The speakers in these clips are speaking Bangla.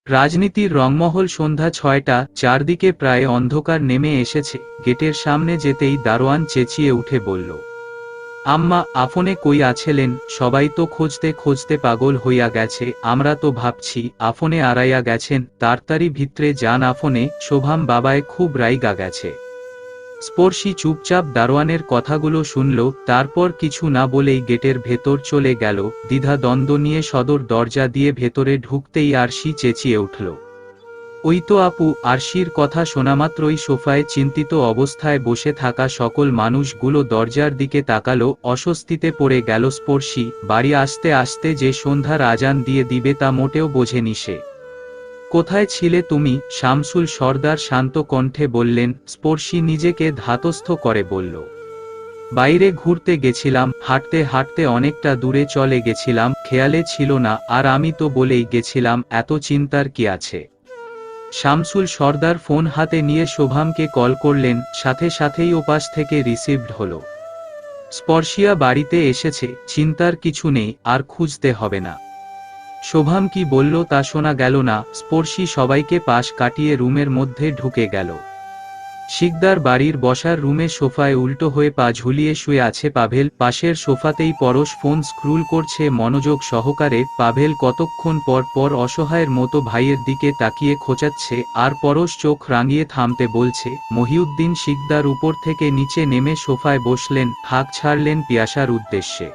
রাজনীতির রংমহল সন্ধ্যা ৬টা, চারদিকে প্রায় অন্ধকার নেমে এসেছে। গেটের সামনে যেতেই দারোয়ান চেঁচিয়ে উঠে বলল, আম্মা আফনে কই আছেলেন? সবাই তো খুঁজতে খুঁজতে পাগল হইয়া গেছে। আমরা তো ভাবছি আফনে আড়াইয়া গেছেন। তাড়াতাড়ি ভিতরে যান আফনে। শোভাম বাবায় খুব রাইগা গেছে। স্পর্শী চুপচাপ দারোয়ানের কথাগুলো শুনল, তারপর কিছু না বলেই গেটের ভেতর চলে গেল। দ্বিধা দ্বন্দ্ব নিয়ে সদর দরজা দিয়ে ভেতরে ঢুকতেই আরশি চেঁচিয়ে উঠল, ওই তো আপু। আরশির কথা শোনামাত্রই সোফায় চিন্তিত অবস্থায় বসে থাকা সকল মানুষগুলো দরজার দিকে তাকালো। অস্বস্তিতে পড়ে গেল স্পর্শী। বাড়ি আসতে আসতে যে সন্ধ্যার আজান দিয়ে দিবে তা মোটেও বোঝেনি সে। কোথায় ছিলে তুমি? শামসুল সর্দার শান্ত কণ্ঠে বললেন। স্পর্শী নিজেকে ধাতস্থ করে বলল, বাইরে ঘুরতে গেছিলাম। হাঁটতে হাঁটতে অনেকটা দূরে চলে গেছিলাম, খেয়ালে ছিল না। আর আমি তো বলেই গেছিলাম, এত চিন্তার কি আছে? শামসুল সর্দার ফোন হাতে নিয়ে শোভামকে কল করলেন। সাথে সাথেই ওপাশ থেকে রিসিভড হলো, স্পর্শিয়া বাড়িতে এসেছে, চিন্তার কিছু নেই, আর খুঁজতে হবে না। শোভাম কি বলল তা শোনা গেল না। স্পর্শী সবাইকে পাশ কাটিয়ে রুমের মধ্যে ঢুকে গেল। শিকদার বাড়ির বসার রুমে সোফায় উল্টো হয়ে পা ঝুলিয়ে শুয়ে আছে পাভেল। পাশের সোফাতেই পরশ ফোন স্ক্রুল করছে মনোযোগ সহকারে। পাভেল কতক্ষণ পর পর অসহায়ের মতো ভাইয়ের দিকে তাকিয়ে খোঁচাচ্ছে, আর পরশ চোখ রাঙিয়ে থামতে বলছে। মহিউদ্দিন শিকদার উপর থেকে নিচে নেমে সোফায় বসলেন, হাঁক ছাড়লেন পিয়াসার উদ্দেশ্যে,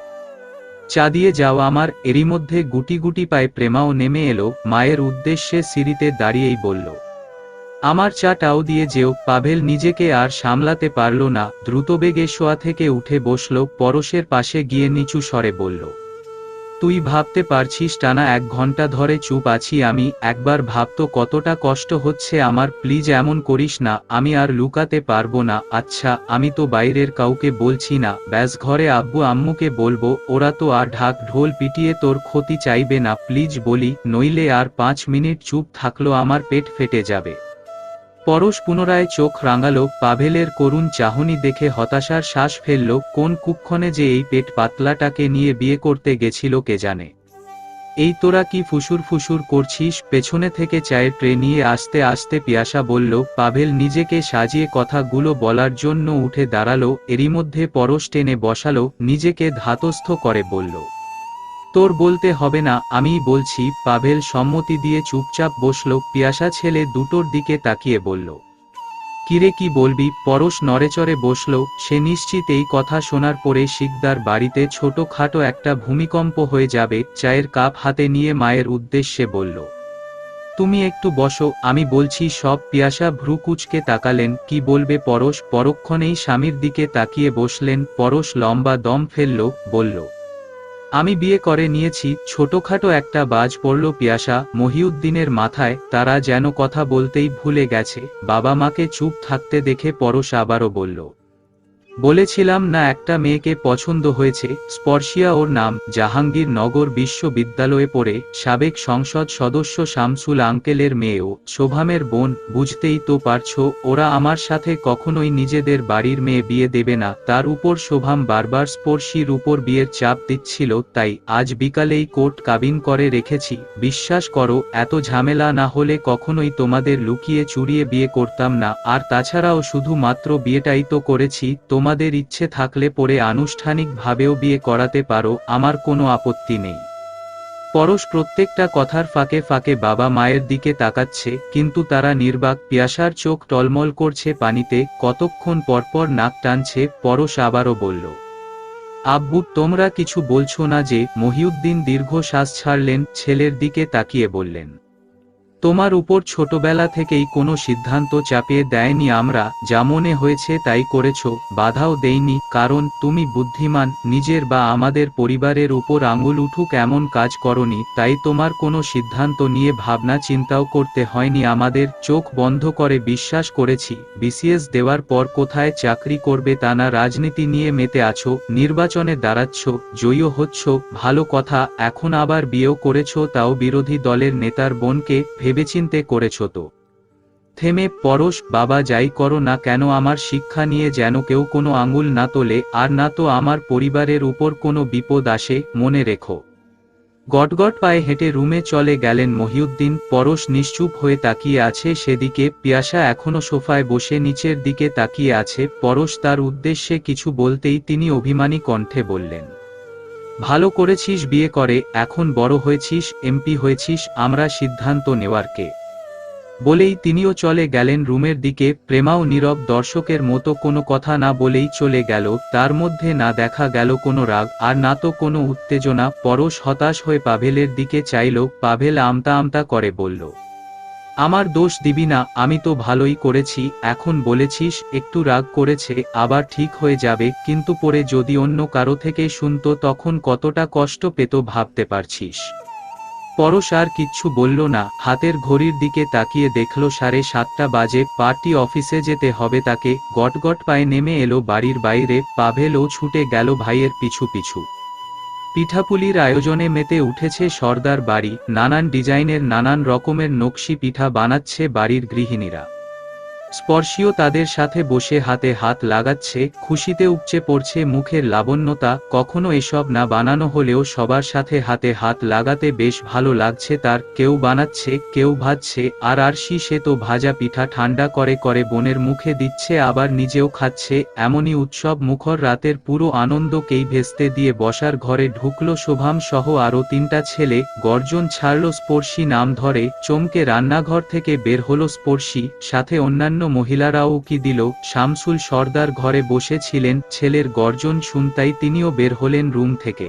চা দিয়ে যাও আমার। এরই মধ্যে গুটি গুটি পায়ে প্রেমাও নেমে এলো। মায়ের উদ্দেশ্যে সিঁড়িতে দাঁড়িয়েই বলল, আমার চাটাও দিয়ে যেও। পাভেল নিজেকে আর সামলাতে পারল না, দ্রুতবেগে শোয়া থেকে উঠে বসল। পরশের পাশে গিয়ে নিচু স্বরে বলল, তুই ভাবতে পারছিস টানা 1 ঘন্টা ধরে চুপ আছি আমি? একবার ভাবতো কতটা কষ্ট হচ্ছে আমার। প্লিজ এমন করিস না, আমি আর লুকাতে পারবো না। আচ্ছা, আমি তো বাইরের কাউকে বলছি না, ব্যাস ঘরে আব্বু আম্মুকে বলবো। ওরা তো আর ঢাক ঢোল পিটিয়ে তোর ক্ষতি চাইবে না। প্লিজ বলি, নইলে আর 5 মিনিট চুপ থাকলো আমার পেট ফেটে যাবে। পরশ পুনরায় চোখ রাঙালো। পাভেলের করুণ চাহনি দেখে হতাশার শ্বাস ফেলল। কোন কুক্ষণে যে এই পেট পাতলাটাকে নিয়ে বিয়ে করতে গেছিল কে জানে। এই তোরা কি ফুসুর ফুসুর করছিস? পেছনে থেকে চায়ের ট্রে নিয়ে আসতে আসতে পিয়াসা বলল। পাভেল নিজেকে সাজিয়ে কথাগুলো বলার জন্য উঠে দাঁড়ালো। এরই মধ্যে পরশ টেনে বসালো, নিজেকে ধাতস্থ করে বলল, তোর বলতে হবে না, আমিই বলছি। পাভেল সম্মতি দিয়ে চুপচাপ বসল। পিয়াসা ছেলে দুটোর দিকে তাকিয়ে বলল, কিরে কি বলবি? পরশ নড়েচড়ে বসল। সে নিশ্চিত এই কথা শোনার পরে শিকদার বাড়িতে ছোটখাটো একটা ভূমিকম্প হয়ে যাবে। চায়ের কাপ হাতে নিয়ে মায়ের উদ্দেশ্যে বলল, তুমি একটু বসো, আমি বলছি সব। পিয়াসা ভ্রু কুঁচকে তাকালেন। কি বলবে পরশ? পরক্ষণেই স্বামীর দিকে তাকিয়ে বসলেন। পরশ লম্বা দম ফেলল, বলল, আমি বিয়ে করে নিয়েছি। ছোটখাটো একটা বাজ পড়ল পিয়াসা মহিউদ্দিনের মাথায়। তারা যেন কথা বলতেই ভুলে গেছে। বাবা মাকে চুপ থাকতে দেখে পরশ আবারও বলল, বলেছিলাম না একটা মেয়েকে পছন্দ হয়েছে। স্পর্শিয়া ওর নাম। জাহাঙ্গীরনগর বিশ্ববিদ্যালয়ে পড়ে। সাবেক সংসদ সদস্য শামসুল আঙ্কেলের মেয়েও। শোভামের বোন। বুঝতেই তো পারছো, ওরা আমার সাথে কখনোই নিজেদের বাড়ির মেয়ে বিয়ে দেবে না। তার উপর শোভাম বারবার স্পর্শীর উপর বিয়ের চাপ দিচ্ছিল, তাই আজ বিকালেই কোর্ট কাবিন করে রেখেছি। বিশ্বাস করো, এত ঝামেলা না হলে কখনোই তোমাদের লুকিয়ে চুরিয়ে বিয়ে করতাম না। আর তাছাড়াও শুধুমাত্র বিয়েটাই তো করেছি। তোমাদের ইচ্ছে থাকলে পরে আনুষ্ঠানিকভাবেও বিয়ে করাতে পারো, আমার কোনো আপত্তি নেই। পরশ প্রত্যেকটা কথার ফাঁকে ফাঁকে বাবা মায়ের দিকে তাকাচ্ছে, কিন্তু তারা নির্বাক। পিয়াসার চোখ টলমল করছে পানিতে। কতক্ষণ পরপর নাক টানছে। পরশ আবারও বলল, আব্বু তোমরা কিছু বলছো না যে? মহিউদ্দিন দীর্ঘশ্বাস ছাড়লেন, ছেলের দিকে তাকিয়ে বললেন, তোমার উপর ছোটবেলা থেকেই কোনো সিদ্ধান্ত চাপিয়ে দেয়নি আমরা। যা মনে হয়েছে তাই করেছো, বাধাও দেইনি। কারণ তুমি বুদ্ধিমান। নিজের বা আমাদের পরিবারের উপর আঙুল উঠুক এমন কাজ করনি। তাই তোমার কোনো সিদ্ধান্ত নিয়ে ভাবনা চিন্তাও করতে হয়নি আমাদের। চোখ বন্ধ করে বিশ্বাস করেছি। বিসিএস দেওয়ার পর কোথায় চাকরি করবে তা না, রাজনীতি নিয়ে মেতে আছো, নির্বাচনে দাঁড়াচ্ছ, জয়ীও হচ্ছ, ভালো কথা। এখন আবার বিয়েও করেছো, তাও বিরোধী দলের নেতার বোনকে। ভেবেচিন্তে করেছো তো? থেমে পরশ, বাবা যাই করো না কেন, আমার শিক্ষা নিয়ে যেন কেউ কোনো আঙুল না তোলে, আর না তো আমার পরিবারের উপর কোনো বিপদ আসে, মনে রেখো। গটগট পায়ে হেঁটে রুমে চলে গেলেন মহিউদ্দিন। পরশ নিশ্চুপ হয়ে তাকিয়ে আছে সেদিকে। পিয়াসা এখনো সোফায় বসে নিচের দিকে তাকিয়ে আছে। পরশ তার উদ্দেশ্যে কিছু বলতেই তিনি অভিমানী কণ্ঠে বললেন, ভালো করেছিস বিয়ে করে, এখন বড় হয়েছিস, এমপি হয়েছিস, আমরা সিদ্ধান্ত নেওয়ার কে? বলেই তিনিও চলে গেলেন রুমের দিকে। প্রেমাও নীরব দর্শকের মতো কোনো কথা না বলেই চলে গেল। তার মধ্যে না দেখা গেল কোনো রাগ, আর না তো কোনো উত্তেজনা। পরশ হতাশ হয়ে পাভেলের দিকে চাইল। পাভেল আমতা আমতা করে বলল, আমার দোষ দিবি না, আমি তো ভালোই করেছি। এখন বলেছিস একটু রাগ করেছে, আবার ঠিক হয়ে যাবে, কিন্তু পরে যদি অন্য কারো থেকে শুনতো তখন কতটা কষ্ট পেত ভাবতে পারছিস? পরশ আর কিচ্ছু বলল না। হাতের ঘড়ির দিকে তাকিয়ে দেখল 7:30 বাজে। পার্টি অফিসে যেতে হবে তাকে। গটগট পায়ে নেমে এলো বাড়ির বাইরে। পাভেলও ছুটে গেল ভাইয়ের পিছু পিছু। পিঠাপুলির আয়োজনে মেতে উঠেছে সর্দার বাড়ি। নানান ডিজাইনের নানান রকমের নকশি পিঠা বানাচ্ছে বাড়ির গৃহিণীরা। স্পর্শীও তাদের সাথে বসে হাতে হাত লাগাচ্ছে। খুশিতে উপচে পড়ছে মুখের লাবণ্যতা। কখনো এসব না বানানো হলেও সবার সাথে হাতে হাত লাগাতে বেশ ভালো লাগছে তার। কেউ বানাচ্ছে, কেউ ভাজছে, আর আরশি সে তো ভাজা পিঠা ঠান্ডা করে করে বোনের মুখে দিচ্ছে, আবার নিজেও খাচ্ছে। এমনই উৎসব মুখর রাতের পুরো আনন্দকেই ভেস্তে দিয়ে বসার ঘরে ঢুকল শোভাম সহ আরও 3টা ছেলে। গর্জন ছাড়ল স্পর্শী নাম ধরে। চমকে রান্নাঘর থেকে বের হলো স্পর্শী, সাথে অন্যান্য মহিলারাও কি দিল। শামসুল সর্দার ঘরে বসে ছিলেন। ছেলের গর্জন শুনতাই তিনিও বের হলেন রুম থেকে।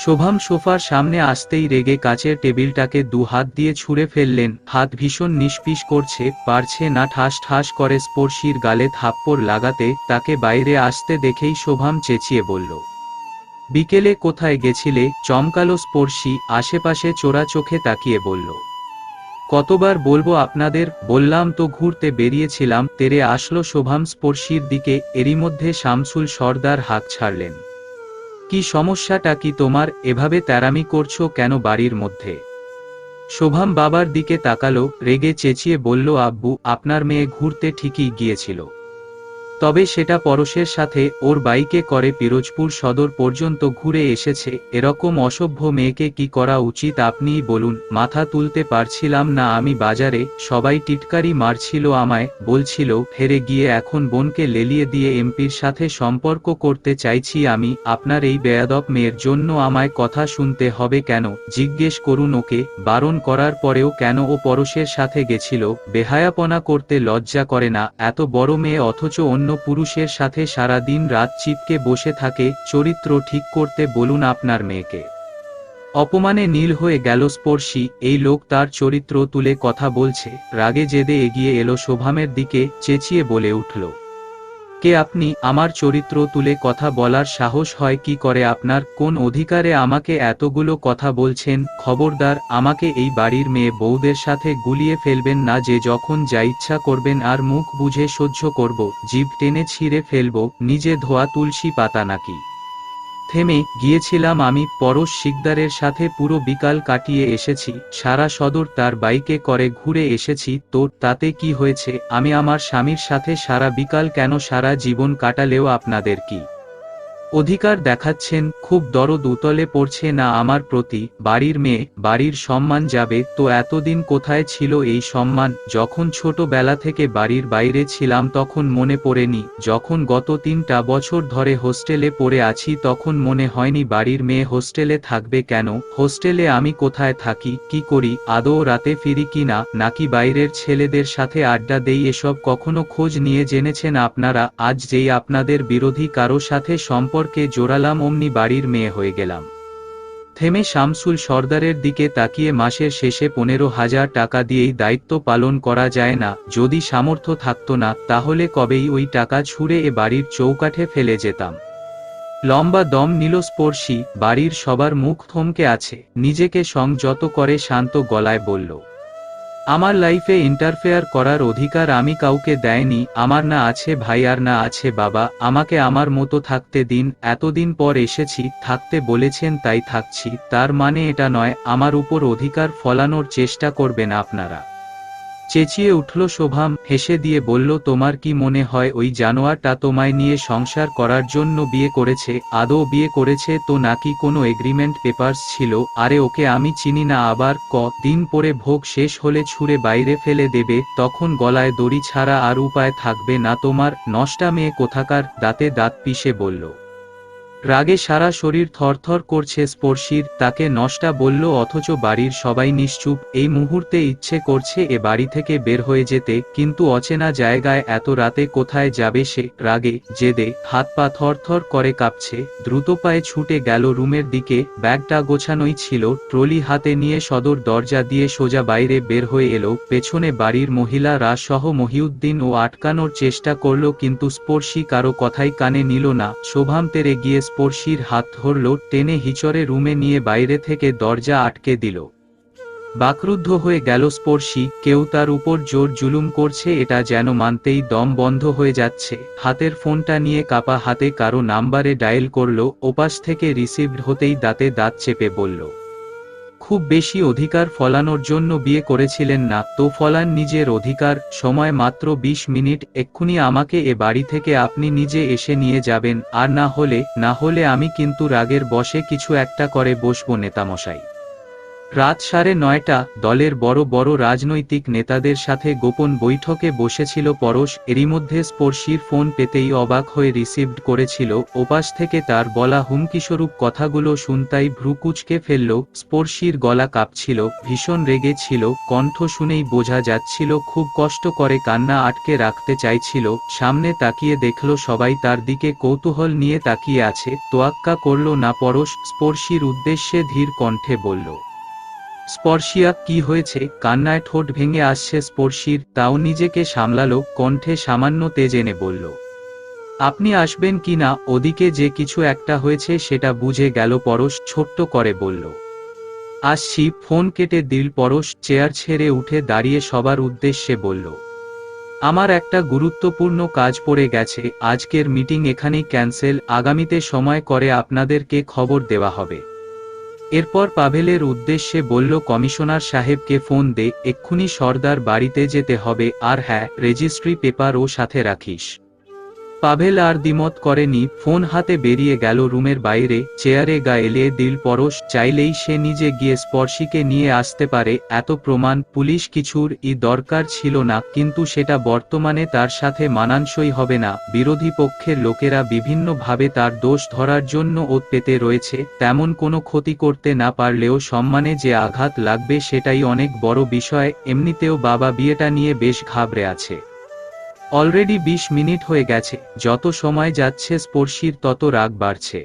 শোভাম সোফার সামনে আসতেই রেগে কাচের টেবিলটাকে 2 হাত দিয়ে ছুঁড়ে ফেললেন। হাত ভীষণ নিষ্পিস করছে, পারছে না ঠাস ঠাস করে স্পর্শীর গালে থাপ্পড় লাগাতে। তাকে বাইরে আসতে দেখেই শোভাম চেঁচিয়ে বলল, বিকেলে কোথায় গেছিলে? চমকালো স্পর্শী, আশেপাশে চোরা চোখে তাকিয়ে বলল, কতবার বলবো আপনাদের, বললাম তো ঘুরতে বেরিয়েছিলাম। তেরে আসলো শোভাম স্পর্শীর দিকে। এরই মধ্যে শামসুল সর্দার হাঁক ছাড়লেন, কি সমস্যাটা কি তোমার? এভাবে তেরামি করছো কেন বাড়ির মধ্যে? শোভাম বাবার দিকে তাকালো, রেগে চেঁচিয়ে বলল, আব্বু, আপনার মেয়ে ঘুরতে ঠিকই গিয়েছিল, তবে সেটা পরশের সাথে। ওর বাইকে করে পিরোজপুর সদর পর্যন্ত ঘুরে এসেছে। এরকম অসভ্য মেয়েকে কি করা উচিত আপনিই বলুন। মাথা তুলতে পারছিলাম না আমি। বাজারে সবাই টিটকারি মারছিল আমায়, বলছিল হেরে গিয়ে এখন বোনকে লেলিয়ে দিয়ে এমপির সাথে সম্পর্ক করতে চাইছি আমি। আপনার এই বেয়াদব মেয়ের জন্য আমায় কথা শুনতে হবে কেন? জিজ্ঞেস করুন ওকে। বারণ করার পরেও কেন ও পরশের সাথে গেছিল? বেহায়াপনা করতে লজ্জা করে না? এত বড় মেয়ে অথচ অন্য পুরুষের সাথে সারা দিন রাত চিপকে বসে থাকে। চরিত্র ঠিক করতে বলুন আপনার মেয়েকে। অপমানে নীল হয়ে গেল স্পর্শী। এই লোক তার চরিত্র তুলে কথা বলছে। রাগে জেদে এগিয়ে এলো শোভামের দিকে, চেঁচিয়ে বলে উঠল, কে আপনি? আমার চরিত্র তুলে কথা বলার সাহস হয় কি করে আপনার? কোন অধিকারে আমাকে এতগুলো কথা বলছেন? খবরদার, আমাকে এই বাড়ির মেয়ে বউদের সাথে গুলিয়ে ফেলবেন না। যে যখন যা ইচ্ছা করবেন আর মুখ বুঝে সহ্য করব, জিভ টেনে ছিঁড়ে ফেলব। নিজে ধোয়া তুলসী পাতা নাকি? থেমে গিয়েছিলাম আমি। পরশ শিকদারের সাথে পুরো বিকাল কাটিয়ে এসেছি। সারা সদর তার বাইকে করে ঘুরে এসেছি। তো তাতে কি হয়েছে? আমি আমার স্বামীর সাথে সারা বিকাল কেন সারা জীবন কাটালেও আপনাদের কি অধিকার দেখাচ্ছেন? খুব দরদ উতলে পড়ছে না আমার প্রতি? বাড়ির মেয়ে, বাড়ির সম্মান যাবে তো। এতদিন কোথায় ছিল এই সম্মান? যখন ছোটবেলা থেকে বাড়ির বাইরে ছিলাম তখন মনে পড়েনি? যখন গত 3টা বছর ধরে হোস্টেলে পড়ে আছি তখন মনে হয়নি বাড়ির মেয়ে হোস্টেলে থাকবে কেন? হোস্টেলে আমি কোথায় থাকি, কি করি, আদৌ রাতে ফিরি কি না, নাকি বাইরের ছেলেদের সাথে আড্ডা দেই, এসব কখনো খোঁজ নিয়ে জেনেছেন আপনারা? আজ যেই আপনাদের বিরোধী কারো সাথে সম্পর্কে জোরালাম অমনি বাড়ির মেয়ে হয়ে গেলাম। থেমে শামসুল সর্দারের দিকে তাকিয়ে, মাসের শেষে 15,000 টাকা দিয়েই দায়িত্ব পালন করা যায় না? যদি সামর্থ্য থাকতো না তাহলে কবেই ওই টাকা ছুঁড়ে এ বাড়ির চৌকাঠে ফেলে যেতাম। লম্বা দম নিল স্পর্শী। বাড়ির সবার মুখ থমকে আছে। নিজেকে সংযত করে শান্ত গলায় বলল, আমার লাইফে ইন্টারফেয়ার করার অধিকার আমি কাউকে দেয়নি। আমার না আছে ভাই আর না আছে বাবা। আমাকে আমার মতো থাকতে দিন। এতদিন পর এসেছি, থাকতে বলেছেন তাই থাকছি। তার মানে এটা নয় আমার উপর অধিকার ফলানোর চেষ্টা করবেন আপনারা। চেঁচিয়ে উঠল শোভাম, হেসে দিয়ে বলল, তোমার কি মনে হয় ওই জানোয়ারটা তোমায় নিয়ে সংসার করার জন্য বিয়ে করেছে? আদৌ বিয়ে করেছে তো নাকি কোনো এগ্রিমেন্ট পেপারস ছিল? আরে ওকে আমি চিনি না, আবার দিন পরে ভোগ শেষ হলে ছুঁড়ে বাইরে ফেলে দেবে, তখন গলায় দড়ি ছাড়া আর উপায় থাকবে না তোমার। নষ্টা মেয়ে কোথাকার, দাঁতে দাঁত পিষে বলল। রাগে সারা শরীর থরথর করছে স্পর্শীর। তাকে নষ্টা বলল অথচ বাড়ির সবাই নিশ্চুপ। এই মুহূর্তে ইচ্ছে করছে এ বাড়ি থেকে বের হয়ে যেতে, কিন্তু অচেনা জায়গায় এত রাতে কোথায় যাবে সে? রাগে জেদে হাত পা থরথর করে কাঁপছে, দ্রুত পায়ে ছুটে গেল রুমের দিকে। ব্যাগটা গোছানোই ছিল, ট্রলি হাতে নিয়ে সদর দরজা দিয়ে সোজা বাইরে বের হয়ে এলো। পেছনে বাড়ির মহিলা রাজসহ মহিউদ্দিন ও আটকানোর চেষ্টা করল, কিন্তু স্পর্শী কারো কথাই কানে নিল না। শোভাম তেরে গিয়ে স্পর্শীর হাত ধরল, টেনে হিচড়ে রুমে নিয়ে বাইরে থেকে দরজা আটকে দিল। বাকরুদ্ধ হয়ে গেল স্পর্শী। কেউ তার উপর জোর জুলুম করছে এটা যেন মানতেই দম বন্ধ হয়ে যাচ্ছে। হাতের ফোনটা নিয়ে কাপা হাতে কারো নাম্বারে ডায়াল করল। ওপাশ থেকে রিসিভড হতেই দাঁতে দাঁত চেপে বলল, খুব বেশি অধিকার ফলানোর জন্য বিয়ে করেছিলেন না তো ফলান নিজের অধিকার। সময় মাত্র 20 মিনিট, এক্ষুনি আমাকে এ বাড়ি থেকে আপনি নিজে এসে নিয়ে যাবেন, আর না হলে আমি কিন্তু রাগের বশে কিছু একটা করে বসবো নেতামশাই। রাত 9:30। দলের বড় বড় রাজনৈতিক নেতাদের সাথে গোপন বৈঠকে বসেছিল পরশ। এরই মধ্যে স্পর্শীর ফোন পেতেই অবাক হয়ে রিসিভড করেছিল। ওপাশ থেকে তার বলা হুমকিস্বরূপ কথাগুলো শুনতাই ভ্রু কুঁচকে ফেলল। স্পর্শীর গলা কাঁপছিল, ভীষণ রেগে ছিল, কণ্ঠ শুনেই বোঝা যাচ্ছিল খুব কষ্ট করে কান্না আটকে রাখতে চাইছিল। সামনে তাকিয়ে দেখল সবাই তার দিকে কৌতূহল নিয়ে তাকিয়ে আছে। তোয়াক্কা করল না পরশ, স্পর্শীর উদ্দেশ্যে ধীর কণ্ঠে বলল, স্পর্শিয়া, কি হয়েছে? কান্নায় ঠোঁট ভেঙে আসছে স্পর্শীর, তাও নিজেকে সামলালো, কণ্ঠে সামান্য তেজ এনে বলল, আপনি আসবেন কি না? ওদিকে যে কিছু একটা হয়েছে সেটা বুঝে গেল পরশ ছোট্ট করে বলল, আসছি। ফোন কেটে দিল পরশ। চেয়ার ছেড়ে উঠে দাঁড়িয়ে সবার উদ্দেশ্যে বলল, আমার একটা গুরুত্বপূর্ণ কাজ পড়ে গেছে, আজকের মিটিং এখানেই ক্যান্সেল, আগামীতে সময় করে আপনাদেরকে খবর দেওয়া হবে। এরপর পাভেলের উদ্দেশ্যে বলল, কমিশনার সাহেবকে ফোন দে, এক্ষুনি সর্দার বাড়িতে যেতে হবে, আর হ্যাঁ, রেজিস্ট্রি পেপারও সাথে রাখিস। পাভেল আর দ্বিমত করেনি, ফোন হাতে বেরিয়ে গেল রুমের বাইরে। চেয়ারে গা এলিয়ে দিল পরশ। চাইলেই সে নিজে গিয়ে স্পর্শীকে নিয়ে আসতে পারে, এত প্রমাণ পুলিশ কিছুর দরকার ছিল না, কিন্তু সেটা বর্তমানে তার সাথে মানানসই হবে না। বিরোধী পক্ষের লোকেরা বিভিন্নভাবে তার দোষ ধরার জন্য ওত পেতে রয়েছে। তেমন কোনো ক্ষতি করতে না পারলেও সম্মানে যে আঘাত লাগবে সেটাই অনেক বড় বিষয়। এমনিতেও বাবা বিয়েটা নিয়ে বেশ ঘাবড়ে আছে। অলরেডি 20 মিনিট হয়ে গেছে। যত সময় যাচ্ছে স্পর্শীর তত রাগ বাড়ছে।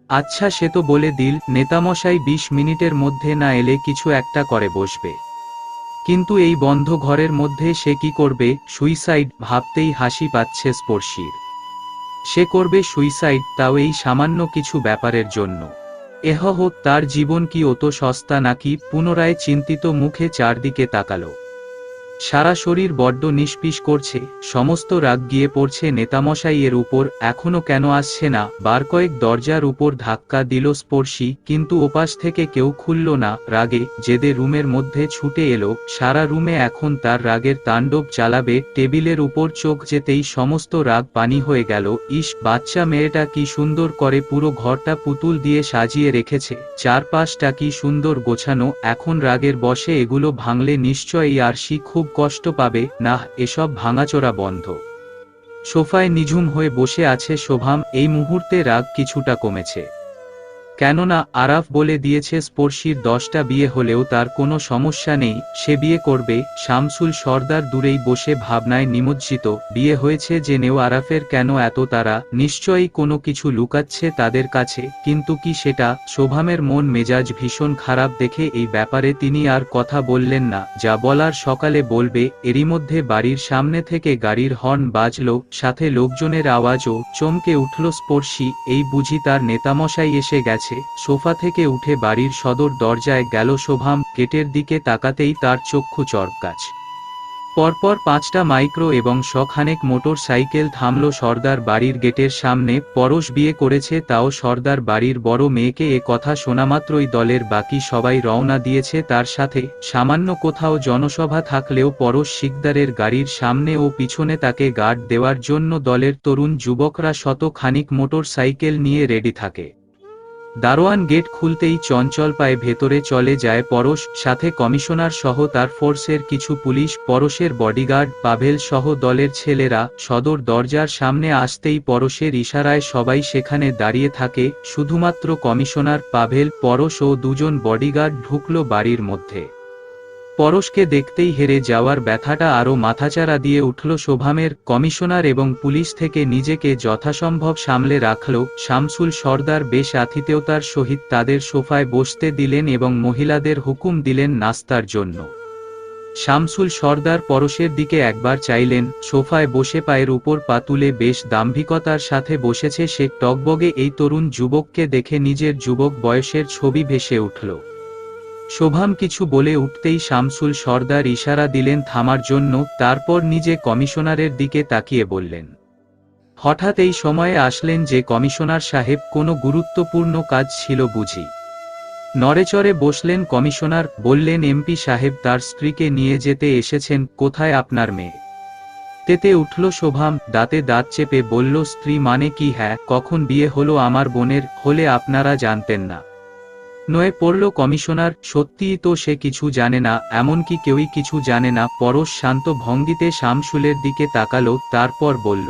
আচ্ছা, সে তো বলে দিল নেতামশাই 20 মিনিটের মধ্যে না এলে কিছু একটা করে বসবে, কিন্তু এই বন্ধ ঘরের মধ্যে সে কি করবে? সুইসাইড ভাবতেই হাসি পাচ্ছে স্পর্শীর। সে করবে সুইসাইড, তাও এই সামান্য কিছু ব্যাপারের জন্য? তার জীবন কি অত সস্তা নাকি? পুনরায় চিন্তিত মুখে চারদিকে তাকালো। সারা শরীর বড্ড নিষ্পিস করছে, সমস্ত রাগ গিয়ে পড়ছে নেতামশাই এর উপর। এখনো কেন আসছে না? বার কয়েক দরজার উপর ধাক্কা দিল স্পর্শী, কিন্তু ওপাশ থেকে কেউ খুলল না। রাগে জেদে রুমের মধ্যে ছুটে এলো। সারা রুমে এখন তার রাগের তাণ্ডব চালাবে। টেবিলের উপর চোখ যেতেই সমস্ত রাগ পানি হয়ে গেল। ইস, বাচ্চা মেয়েটা কি সুন্দর করে পুরো ঘরটা পুতুল দিয়ে সাজিয়ে রেখেছে, চারপাশটা কি সুন্দর গোছানো। এখন রাগের বশে এগুলো ভাঙলে নিশ্চয়ই আরশি খুব কষ্ট পাবে। না, এসব ভাঙাচোরা বন্ধ। সোফায় নিঝুম হয়ে বসে আছে শোভাম। এই মুহূর্তে রাগ কিছুটা কমেছে, কেননা আরাফ বলে দিয়েছে স্পর্শীর 10টা বিয়ে হলেও তার কোনো সমস্যা নেই, সে বিয়ে করবে। শামসুল সর্দার দূরেই বসে ভাবনায় নিমজ্জিত। বিয়ে হয়েছে জেনেও আরাফের কেন এত তাড়া? নিশ্চয়ই কোনো কিছু লুকাচ্ছে তাদের কাছে, কিন্তু কি সেটা? শোভামের মন মেজাজ ভীষণ খারাপ দেখে এই ব্যাপারে তিনি আর কথা বললেন না। যা বলার সকালে বলবে। এরই মধ্যে বাড়ির সামনে থেকে গাড়ির হর্ন বাজলো, সাথে লোকজনের আওয়াজও। চমকে উঠল স্পর্শী, এই বুঝি তার নেতামশাই এসে গেছে। সোফা থেকে উঠে বাড়ির সদর দরজায় গেল শোভাম। গেটের দিকে তাকাতেই তার চক্ষু চড়কাচ পরপর 5টা মাইক্রো এবং শখানেক মোটর সাইকেল থামল সর্দার বাড়ির গেটের সামনে। পরশ বিয়ে করেছে, তাও সর্দার বাড়ির বড় মেয়েকে। এ কথা শোনামাত্রই দলের বাকি সবাই রওনা দিয়েছে তার সাথে। সামান্য কোথাও জনসভা থাকলেও পরশ শিকদারের গাড়ির সামনে ও পিছনে তাকে গার্ড দেওয়ার জন্য দলের তরুণ যুবকরা শত খানিক মোটর সাইকেল নিয়ে রেডি থাকে। দারোয়ান গেট খুলতেই চঞ্চল পায়ে ভেতরে চলে যায় পরশ, সাথে কমিশনার সহ তার ফোর্সের কিছু পুলিশ, পরশের বডিগার্ড, পাভেল সহ দলের ছেলেরা। সদর দরজার সামনে আসতেই পরশের ইশারায় সবাই সেখানে দাঁড়িয়ে থাকে। শুধুমাত্র কমিশনার, পাভেল, পরশ ও দুজন বডিগার্ড ঢুকল বাড়ির মধ্যে। পরশকে দেখতেই হেরে যাওয়ার ব্যথাটা আরও মাথাচাড়া দিয়ে উঠল শোভামের। কমিশনার এবং পুলিশ থেকে নিজেকে যথাসম্ভব সামলে রাখল শামসুল সর্দার। বেশ আতিথেয়তার সহিত তাদের সোফায় বসতে দিলেন এবং মহিলাদের হুকুম দিলেন নাস্তার জন্য। শামসুল সর্দার পরশের দিকে একবার চাইলেন। সোফায় বসে পায়ের উপর পা তুলে বেশ দাম্ভিকতার সাথে বসেছে সে। টগবগে এই তরুণ যুবককে দেখে নিজের যুবক বয়সের ছবি ভেসে উঠল। শোভাম কিছু বলে উঠতেই শামসুল সর্দার ইশারা দিলেন থামার জন্য। তারপর নিজে কমিশনারের দিকে তাকিয়ে বললেন, হঠাৎ এই সময়ে আসলেন যে কমিশনার সাহেব? কোনো গুরুত্বপূর্ণ কাজ ছিল বুঝি? নড়েচড়ে বসলেন কমিশনার, বললেন, এমপি সাহেব তার স্ত্রীকে নিয়ে যেতে এসেছেন। কোথায় আপনার মেয়ে? তেতে উঠল শোভাম, দাঁতে দাঁত চেপে বলল, স্ত্রী মানে কি? হ্যাঁ, কখন বিয়ে হলো আমার বোনের? হলে আপনারা জানতেন না? নয়ে পড়ল কমিশনার, সত্যিই তো সে কিছু জানে না, এমনকি কেউই কিছু জানে না। পরশ শান্ত ভঙ্গিতে শামসুলের দিকে তাকালো, তারপর বলল,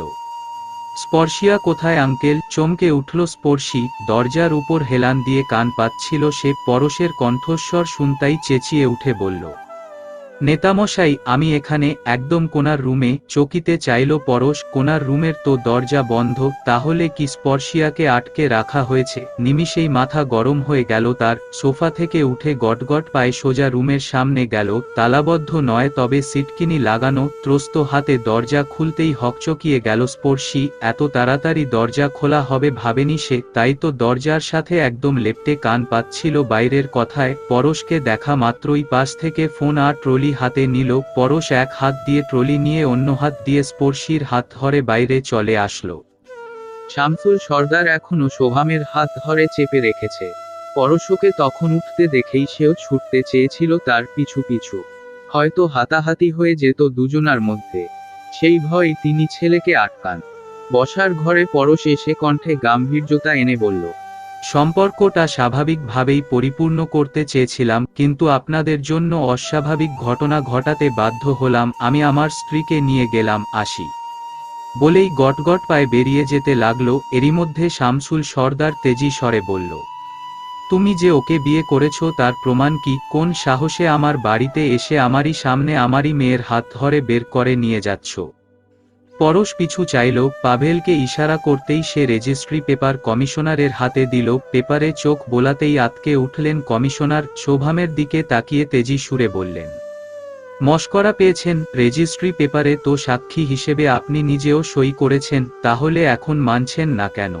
স্পর্শিয়া কোথায় আঙ্কেল? চমকে উঠল স্পর্শী। দরজার উপর হেলান দিয়ে কান পাচ্ছিল সে। পরশের কণ্ঠস্বর শুনতাই চেঁচিয়ে উঠে বলল, নেতামশাই, আমি এখানে, একদম কোনার রুমে। চকিতে চাইল পরশ, কোনার রুমের তো দরজা বন্ধ, তাহলে কি স্পর্শিয়াকে আটকে রাখা হয়েছে? নিমিষেই মাথা গরম হয়ে গেল তার। সোফা থেকে উঠে গটগট পায়ে সোজা রুমের সামনে গেল। তালাবদ্ধ নয়, তবে সিটকিনি লাগানো। ত্রস্ত হাতে দরজা খুলতেই হকচকিয়ে গেল স্পর্শী। এত তাড়াতাড়ি দরজা খোলা হবে ভাবেনি সে, তাই তো দরজার সাথে একদম লেপ্টে কান পাচ্ছিল বাইরের কথায়। পরশকে দেখা মাত্রই পাশ থেকে ফোন আর ট্রলি হাতে নিল পরশ। এক হাত দিয়ে ট্রলি নিয়ে অন্য হাত দিয়ে স্পর্শীর হাত ধরে বাইরে চলে আসলো। শামসুল সর্দার এখনো শোভামের হাত ধরে চেপে রেখেছে। পরশকে তখন উঠতে দেখেই সেও ছুটতে চেয়েছিল তার পিছু পিছু। হয়তো হাতাহাতি হয়ে যেত দুজনার মধ্যে, সেই ভয়ে তিনি ছেলেকে আটকান। বসার ঘরে পরশ এসে কণ্ঠে গাম্ভীর্যতা এনে বলল, সম্পর্কটা স্বাভাবিকভাবেই পরিপূর্ণ করতে চেয়েছিলাম, কিন্তু আপনাদের জন্য অস্বাভাবিক ঘটনা ঘটাতে বাধ্য হলাম। আমি আমার স্ত্রীকে নিয়ে গেলাম, আসি। বলেই গটগট পায়ে বেরিয়ে যেতে লাগলো। এরই মধ্যে শামসুল সর্দার তেজি স্বরে বলল, তুমি যে ওকে বিয়ে করেছো তার প্রমাণ কি? কোন সাহসে আমার বাড়িতে এসে আমারই সামনে আমারই মেয়ের হাত ধরে বের করে নিয়ে যাচ্ছ? পরশ পিছু চাইল। পাভেলকে ইশারা করতেই সে রেজিস্ট্রি পেপার কমিশনারের হাতে দিল। পেপারে চোখ বোলাতেই আতকে উঠলেন কমিশনার। শোভামের দিকে তাকিয়ে তেজি সুরে বললেন, মশকরা পেয়েছেন? রেজিস্ট্রি পেপারে তো সাক্ষী হিসেবে আপনি নিজেও সই করেছেন, তাহলে এখন মানছেন না কেন?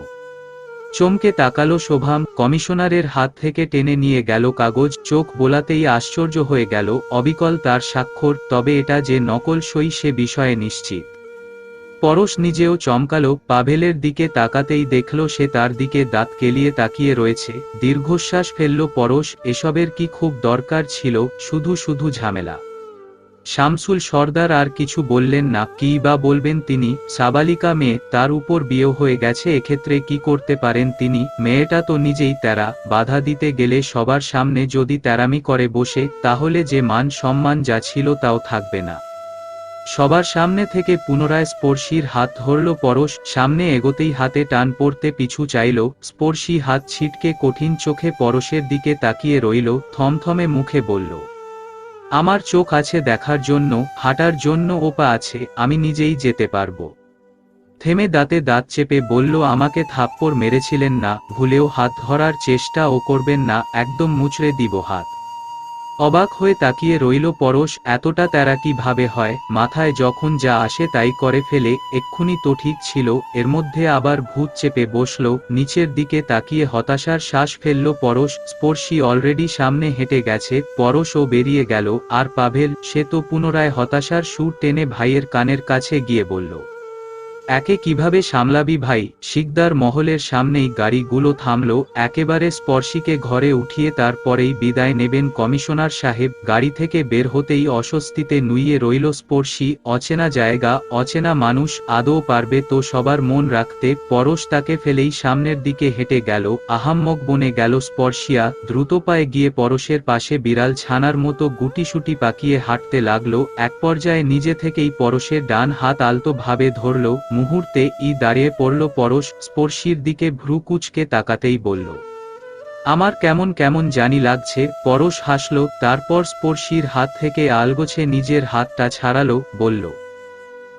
চমকে তাকালো শোভাম। কমিশনারের হাত থেকে টেনে নিয়ে গেল কাগজ। চোখ বোলাতেই আশ্চর্য হয়ে গেল। অবিকল তার স্বাক্ষর, তবে এটা যে নকল সই সে বিষয়ে নিশ্চিত। পরশ নিজেও চমকালো। পাভেলের দিকে তাকাতেই দেখল সে তার দিকে দাঁত কেলিয়ে তাকিয়ে রয়েছে। দীর্ঘশ্বাস ফেলল পরশ। এসবের কি খুব দরকার ছিল? শুধু শুধু ঝামেলা। শামসুল সর্দার আর কিছু বললেন না। কী বা বলবেন তিনি? সাবালিকা মেয়ে, তার উপর বিয়ে হয়ে গেছে, এক্ষেত্রে কি করতে পারেন তিনি? মেয়েটা তো নিজেই তেরা। বাধা দিতে গেলে সবার সামনে যদি তেরামি করে বসে, তাহলে যে মান সম্মান যা ছিল তাও থাকবে না। সবার সামনে থেকে পুনরায় স্পর্শীর হাত ধরল পরশ। সামনে এগোতেই হাতে টান পড়তে পিছু চাইল। স্পর্শী হাত ছিটকে কঠিন চোখে পরশের দিকে তাকিয়ে রইল। থমথমে মুখে বলল, আমার চোখ আছে দেখার জন্য, হাঁটার জন্য ও পা আছে, আমি নিজেই যেতে পারবো। থেমে দাঁতে দাঁত চেপে বলল, আমাকে থাপ্পড় মেরেছিলেন না, ভুলেও হাত ধরার চেষ্টা ও করবেন না, একদম মুচড়ে দিব হাত। অবাক হয়ে তাকিয়ে রইল পরশ। এতটা তেরা কিভাবে হয়? মাথায় যখন যা আসে তাই করে ফেলে। এক্ষুনি তো ঠিক ছিল, এর মধ্যে আবার ভূত চেপে বসল। নিচের দিকে তাকিয়ে হতাশার শ্বাস ফেলল পরশ। স্পর্শী অলরেডি সামনে হেঁটে গেছে, পরশও বেরিয়ে গেল। আর পাভেল, সে তো পুনরায় হতাশার সুর টেনে ভাইয়ের কানের কাছে গিয়ে বলল, একে কিভাবে সামলাবি ভাই? শিকদার মহলের সামনেই গাড়িগুলো থামল। একেবারে স্পর্শীকে ঘরে উঠিয়ে তারপরেই বিদায় নেবেন কমিশনার সাহেব। গাড়ি থেকে বের হতেই অস্বস্তিতে নুইয়ে রইল স্পর্শী। অচেনা জায়গা, অচেনা মানুষ, আদৌ পারবে তো সবার মন রাখতে? পরশ তাকে ফেলেই সামনের দিকে হেঁটে গেল। আহাম্মক বনে গেল স্পর্শিয়া। দ্রুত পায়ে গিয়ে পরশের পাশে বিড়াল ছানার মতো গুটিসুটি পাকিয়ে হাঁটতে লাগলো। এক পর্যায়ে নিজে থেকেই পরশের ডান হাত আলতো ভাবে ধরল। মুহূর্তে দাঁড়িয়ে পড়ল পরশ। স্পর্শীর দিকে ভ্রু কুঁচকে তাকাতেই বলল, আমার কেমন কেমন জানি লাগছে। পরশ হাসল, তারপর স্পর্শীর হাত থেকে আলগোছে নিজের হাতটা ছাড়ালো, বলল,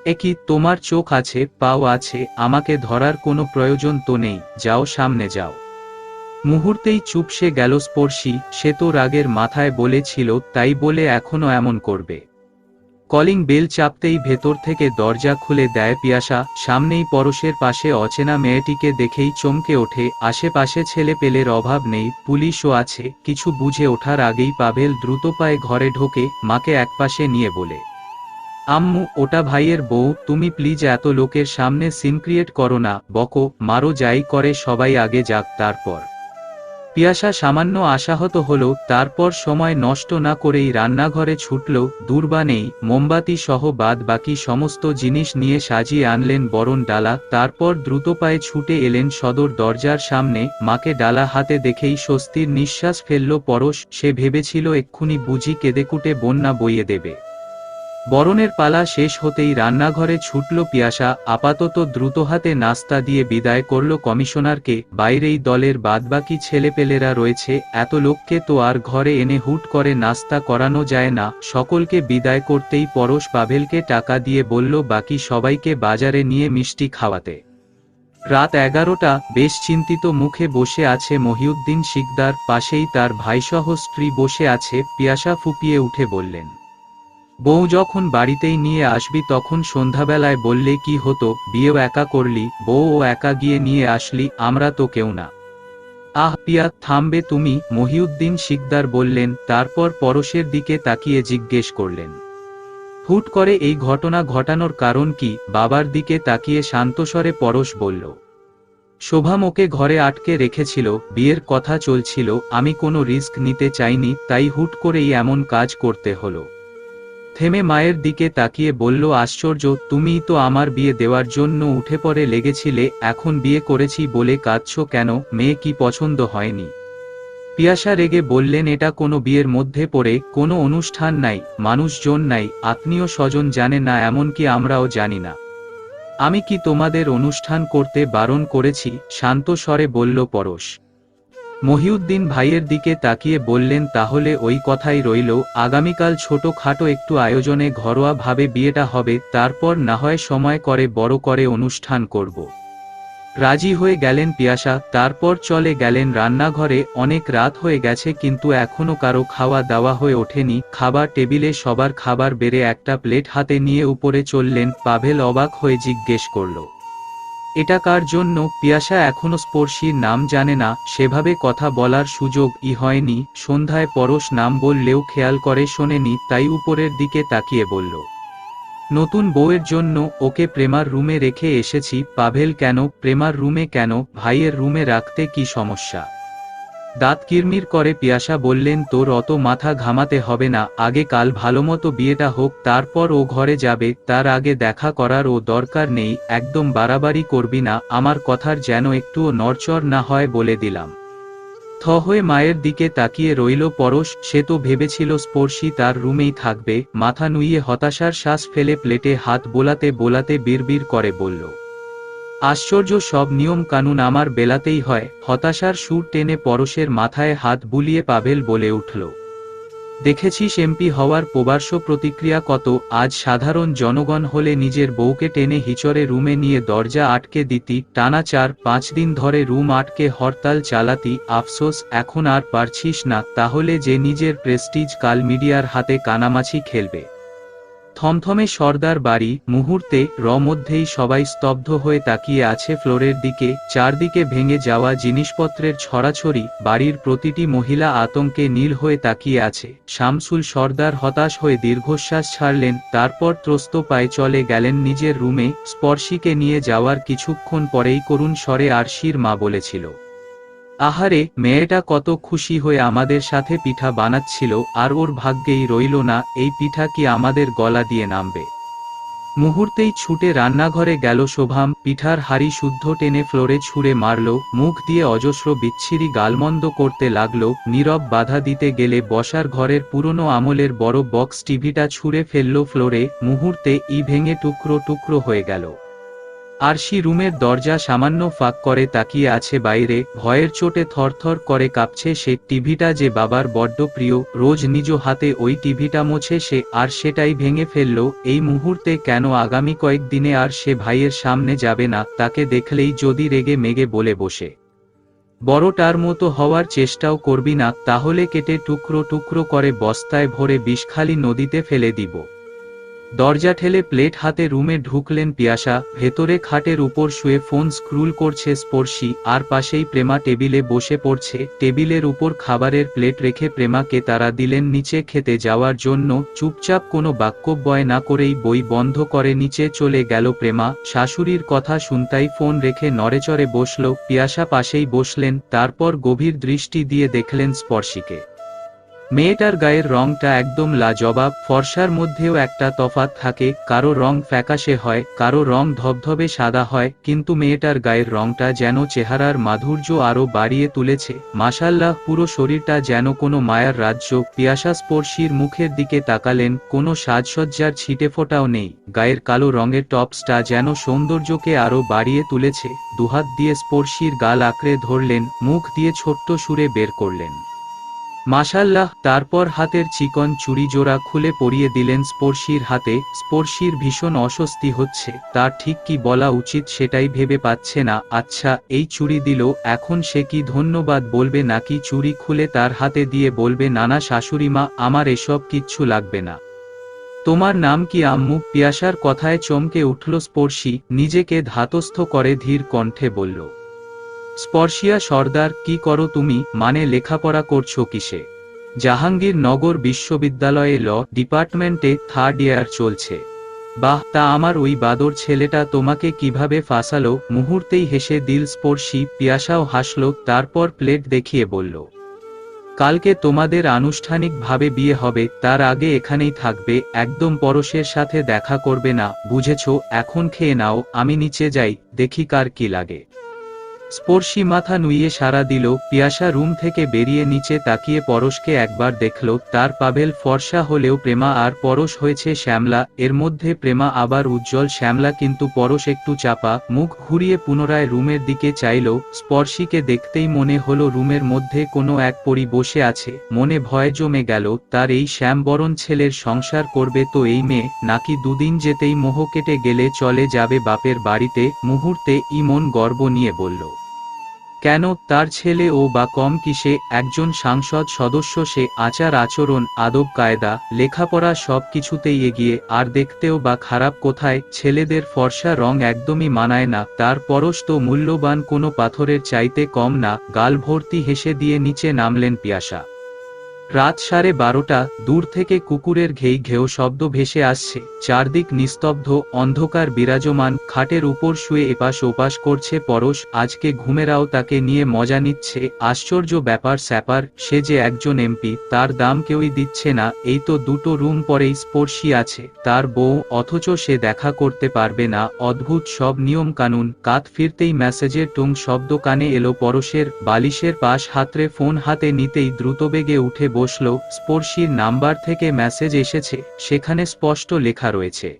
একি, তোমার চোখ আছে, পাও আছে, আমাকে ধরার কোনো প্রয়োজন তো নেই, যাও সামনে যাও। মুহূর্তেই চুপসে গেল স্পর্শী। সে তো রাগের মাথায় বলেছিল, তাই বলে এখনো এমন করবে? কলিং বেল চাপতেই ভেতর থেকে দরজা খুলে দেয় পিয়াসা। সামনেই পরশের পাশে অচেনা মেয়েটিকে দেখেই চমকে ওঠে। আশেপাশে ছেলে পেলের অভাব নেই, পুলিশও আছে। কিছু বুঝে ওঠার আগেই পাভেল দ্রুত পায়ে ঘরে ঢোকে, মাকে একপাশে নিয়ে বলে, আম্মু, ওটা ভাইয়ের বউ, তুমি প্লিজ এত লোকের সামনে সিন ক্রিয়েট করো না, বকো, মারো, যাই করে সবাই আগে যাক তারপর। পিয়াসা সামান্য আশাহত হল, তারপর সময় নষ্ট না করেই রান্নাঘরে ছুটল। দূর্বা নেই, মোমবাতি সহ বাদ বাকি সমস্ত জিনিস নিয়ে সাজিয়ে আনলেন বরণ ডালা। তারপর দ্রুত পায়ে ছুটে এলেন সদর দরজার সামনে। মাকে ডালা হাতে দেখেই স্বস্তির নিঃশ্বাস ফেলল পরশ। সে ভেবেছিল এক্ষুনি বুঝি কেঁদেকুটে বন্যা বইয়ে দেবে। বরণের পালা শেষ হতেই রান্নাঘরে ছুটল পিয়াসা। আপাতত দ্রুত হাতে নাস্তা দিয়ে বিদায় করল কমিশনারকে। বাইরেই দলের বাদবাকি ছেলেপেলেরা রয়েছে, এত লোককে তো আর ঘরে এনে হুট করে নাস্তা করানো যায় না। সকলকে বিদায় করতেই পরশ পাভেলকে টাকা দিয়ে বলল বাকি সবাইকে বাজারে নিয়ে মিষ্টি খাওয়াতে। রাত 11টা। বেশ চিন্তিত মুখে বসে আছে মহিউদ্দিন শিকদার। পাশেই তার ভাইসহ স্ত্রী বসে আছে। পিয়াসা ফুপিয়ে উঠে বললেন, বউ যখন বাড়িতেই নিয়ে আসবি তখন সন্ধ্যাবেলায় বললে কি হতো? বিয়েও একা করলি, বউও একা গিয়ে নিয়ে আসলি, আমরা তো কেউ না। আহ পিয়া, থামবে তুমি? মহিউদ্দিন শিকদার বললেন। তারপর পরশের দিকে তাকিয়ে জিজ্ঞেস করলেন, হুট করে এই ঘটনা ঘটানোর কারণ কি? বাবার দিকে তাকিয়ে শান্তস্বরে পরশ বলল, শোভাম ওকে ঘরে আটকে রেখেছিল, বিয়ের কথা চলছিল, আমি কোনো রিস্ক নিতে চাইনি, তাই হুট করেই এমন কাজ করতে হলো। থেমে মায়ের দিকে তাকিয়ে বলল, আশ্চর্য, তুমিই তো আমার বিয়ে দেওয়ার জন্য উঠে পড়ে লেগেছিলে, এখন বিয়ে করেছি বলে কাঁদছো কেন? মেয়ে কি পছন্দ হয়নি? পিয়াসা রেগে বললেন, এটা কোনো বিয়ের মধ্যে পড়ে, কোনো অনুষ্ঠান নাই, মানুষজন নাই, আত্মীয় স্বজন জানে না, এমনকি আমরাও জানি না। আমি কি তোমাদের অনুষ্ঠান করতে বারণ করেছি? শান্ত স্বরে বলল পরশ। মহিউদ্দিন ভাইয়ের দিকে তাকিয়ে বললেন, তাহলে ওই কথাই রইল, আগামীকাল ছোটখাটো একটু আয়োজনে ঘরোয়া ভাবে বিয়েটা হবে, তারপর না হয় সময় করে বড় করে অনুষ্ঠান করব। রাজি হয়ে গেলেন পিয়াসা। তারপর চলে গেলেন রান্নাঘরে। অনেক রাত হয়ে গেছে কিন্তু এখনো কারো খাওয়া দাওয়া হয়ে ওঠেনি। খাবার টেবিলে সবার খাবার বেড়ে একটা প্লেট হাতে নিয়ে উপরে চললেন। পাভেল অবাক হয়ে জিজ্ঞেস করল, এটা কার জন্য? পিয়াসা এখনো স্পর্শীর নাম জানে না, সেভাবে কথা বলার সুযোগই হয়নি। সন্ধ্যায় পরশ নাম বললেও খেয়াল করে শোনেনি, তাই উপরের দিকে তাকিয়ে বলল, নতুন বউয়ের জন্য, ওকে প্রেমার রুমে রেখে এসেছি। পাভেল, কেন? প্রেমার রুমে কেন? ভাইয়ের রুমে রাখতে কি সমস্যা? দাঁত কিরমির করে পিয়াসা বললেন, তোর অত মাথা ঘামাতে হবে না, আগে কাল ভালোমতো বিয়েটা হোক, তারপর ও ঘরে যাবে, তার আগে দেখা করার ও দরকার নেই। একদম বাড়াবাড়ি করবি না, আমার কথার যেন একটুও নড়চড় না হয় বলে দিলাম। থ হয়ে মায়ের দিকে তাকিয়ে রইল পরশ। সে তো ভেবেছিল স্পর্শী তার রুমেই থাকবে। মাথা নুইয়ে হতাশার শ্বাস ফেলে প্লেটে হাত বোলাতে বোলাতে বিড়বিড় করে বলল, আশ্চর্য, সব নিয়ম কানুন আমার বেলাতেই হয়। হতাশার সুর টেনে পরশের মাথায় হাত বুলিয়ে পাভেল বলে উঠল, দেখেছিস এমপি হওয়ার প্রবাস্য প্রতিক্রিয়া কত। আজ সাধারণ জনগণ হলে নিজের বউকে টেনে হিচড়ে রুমে নিয়ে দরজা আটকে দিতি, টানা 4-5 দিন ধরে রুম আটকে হরতাল চালাতি। আফসোস এখন আর পারছিস না, তাহলে যে নিজের প্রেস্টিজ কাল মিডিয়ার হাতে কানামাছি খেলবে। থমথমে সর্দার বাড়ি। মুহূর্তে মধ্যেই সবাই স্তব্ধ হয়ে তাকিয়ে আছে ফ্লোরের দিকে। চারদিকে ভেঙে যাওয়া জিনিসপত্রের ছড়াছড়ি, বাড়ির প্রতিটি মহিলা আতঙ্কে নীল হয়ে তাকিয়ে আছে। শামসুল সর্দার হতাশ হয়ে দীর্ঘশ্বাস ছাড়লেন, তারপর ত্রস্ত পায়ে চলে গেলেন নিজের রুমে। স্পর্শীকে নিয়ে যাওয়ার কিছুক্ষণ পরেই করুণ স্বরে আরশির মা বলেছিল, আহারে, মেয়েটা কত খুশি হয়ে আমাদের সাথে পিঠা বানাচ্ছিল, আর ওর ভাগ্যেই রইল না এই পিঠা কি আমাদের গলা দিয়ে নামবে। মুহূর্তেই ছুটে রান্নাঘরে গেল শোভাম, পিঠার হাঁড়ি শুদ্ধ টেনে ফ্লোরে ছুঁড়ে মারল, মুখ দিয়ে অজস্র বিচ্ছিরি গালমন্দ করতে লাগল। নীরব বাধা দিতে গেলে বসার ঘরের পুরনো আমলের বড় বক্স টিভিটা ছুঁড়ে ফেলল ফ্লোরে। মুহূর্তে ভেঙে টুকরো টুকরো হয়ে গেল। আরশি রুমের দরজা সামান্য ফাঁক করে তাকিয়ে আছে বাইরে, ভয়ের চোটে থরথর করে কাঁপছে সে। টিভিটা যে বাবার বড্ড প্রিয়, রোজ নিজ হাতে ওই টিভিটা মোছে সে, আর সেটাই ভেঙে ফেলল এই মুহূর্তে। কেন আগামী কয়েকদিনে আর সে ভাইয়ের সামনে যাবে না? তাকে দেখলেই যদি রেগে মেগে বলে বসে, বড়টার মতো হওয়ার চেষ্টাও করবি না, তাহলে কেটে টুকরো টুকরো করে বস্তায় ভরে বিষখালী নদীতে ফেলে দিব। দরজা ঠেলে প্লেট হাতে রুমে ঢুকলেন পিয়াসা। ভেতরে খাটের উপর শুয়ে ফোন স্ক্রুল করছে স্পর্শী, আর পাশেই প্রেমা টেবিলে বসে পড়ছে। টেবিলের উপর খাবারের প্লেট রেখে প্রেমাকে তাড়া দিলেন নিচে খেতে যাওয়ার জন্য। চুপচাপ কোনো বাক্যব্যয় না করেই বই বন্ধ করে নিচে চলে গেল প্রেমা। শাশুড়ির কথা শুনতাই ফোন রেখে নড়েচড়ে বসল। পিয়াসা পাশেই বসলেন, তারপর গভীর দৃষ্টি দিয়ে দেখলেন স্পর্শীকে। মেয়েটার গায়ের রংটা একদম লাজবাব, ফর্সার মধ্যেও একটা তফাৎ থাকে, কারো রং ফ্যাকাশে হয়, কারো রং ধবধবে সাদা হয়, কিন্তু মেয়েটার গায়ের রংটা যেন চেহারার মাধুর্য আরও বাড়িয়ে তুলেছে। মাশাআল্লাহ, পুরো শরীরটা যেন কোনো মায়ার রাজ্য। পিয়াসা স্পর্শীর মুখের দিকে তাকালেন, কোনো সাজসজ্জার ছিটেফোঁটাও নেই, গায়ের কালো রঙের টপসটা যেন সৌন্দর্যকে আরও বাড়িয়ে তুলেছে। দুহাত দিয়ে স্পর্শীর গাল আঁকড়ে ধরলেন, মুখ দিয়ে ছোট্ট সুরে বের করলেন, মাশাআল্লাহ। তারপর হাতের চিকন চুড়ি জোড়া খুলে পরিয়ে দিলেন স্পর্শীর হাতে। স্পর্শীর ভীষণ অস্বস্তি হচ্ছে, তার ঠিক কি বলা উচিত সেটাই ভেবে পাচ্ছে না। আচ্ছা, এই চুড়ি দিল, এখন সে কি ধন্যবাদ বলবে, নাকি চুড়ি খুলে তার হাতে দিয়ে বলবে, নানা শাশুড়িমা, আমার এসব কিচ্ছু লাগবে না। তোমার নাম কি আম্মু? পিয়াসার কথায় চমকে উঠল স্পর্শী, নিজেকে ধাতস্থ করে ধীর কণ্ঠে বলল, স্পর্শিয়া সর্দার। কি করো তুমি? মানে লেখাপড়া করছো কিসে? জাহাঙ্গীরনগর বিশ্ববিদ্যালয়ে ল ডিপার্টমেন্টে 3rd ইয়ার চলছে। বাহ, তা আমার ওই বাদর ছেলেটা তোমাকে কিভাবে ফাঁসালো? মুহূর্তেই হেসে দিল স্পর্শী। পিয়াসাও হাসল, তারপর প্লেট দেখিয়ে বলল, কালকে তোমাদের আনুষ্ঠানিকভাবে বিয়ে হবে, তার আগে এখানেই থাকবে, একদম পরশের সাথে দেখা করবে না, বুঝেছো? এখন খেয়ে নাও, আমি নিচে যাই, দেখি কার কি লাগে। স্পর্শী মাথা নুইয়ে সাড়া দিল। পিয়াসা রুম থেকে বেরিয়ে নিচে তাকিয়ে পরশকে একবার দেখল। তার পাভেল ফর্সা হলেও প্রেমা আর পরশ হয়েছে শ্যামলা। এর মধ্যে প্রেমা আবার উজ্জ্বল শ্যামলা, কিন্তু পরশ একটু চাপা। মুখ ঘুরিয়ে পুনরায় রুমের দিকে চাইল। স্পর্শীকে দেখতেই মনে হলো রুমের মধ্যে কোনো এক পরী বসে আছে। মনে ভয় জমে গেল, তার এই শ্যামবরণ ছেলের সংসার করবে তো এই মেয়ে, নাকি দুদিন যেতেই মোহ কেটে গেলে চলে যাবে বাপের বাড়িতে। মুহূর্তে মন গর্ব নিয়ে বলল, কেন, তার ছেলে ও বা কম কিসে? একজন সাংসদ সদস্য সে, আচার আচরণ, আদব কায়দা, লেখাপড়া সব কিছুতেই এগিয়ে, আর দেখতেও বা খারাপ কোথায়? ছেলেদের ফর্সা রং একদমই মানায় না, তার পরশ তো মূল্যবান কোনো পাথরের চাইতে কম না। গাল ভর্তি হেসে দিয়ে নিচে নামলেন পিয়াসা। রাত 12:30। দূর থেকে কুকুরের ঘেউ ঘেউ শব্দ ভেসে আসছে। চারদিক নিস্তব্ধ, অন্ধকার বিরাজমান। খাটের উপর শুয়ে এপাশ ওপাশ করছে পরশ। আজকে ঘুমেরাও তাকে নিয়ে মজা নিচ্ছে। আশ্চর্য ব্যাপার স্যাপার, সে যে একজন এমপি, তার দাম কেউই দিচ্ছে না। এই তো 2টো রুম পরেই স্পর্শী আছে, তার বউ, অথচ সে দেখা করতে পারবে না। অদ্ভুত সব নিয়ম কানুন। কাত ফিরতেই মেসেজের টুং শব্দ কানে এলো পরশের। বালিশের পাশ হাতড়ে ফোন হাতে নিতেই দ্রুতবেগে উঠে বসল। স্পর্শীর নাম্বার থেকে মেসেজ এসেছে, সেখানে স্পষ্ট লেখা রয়েছে,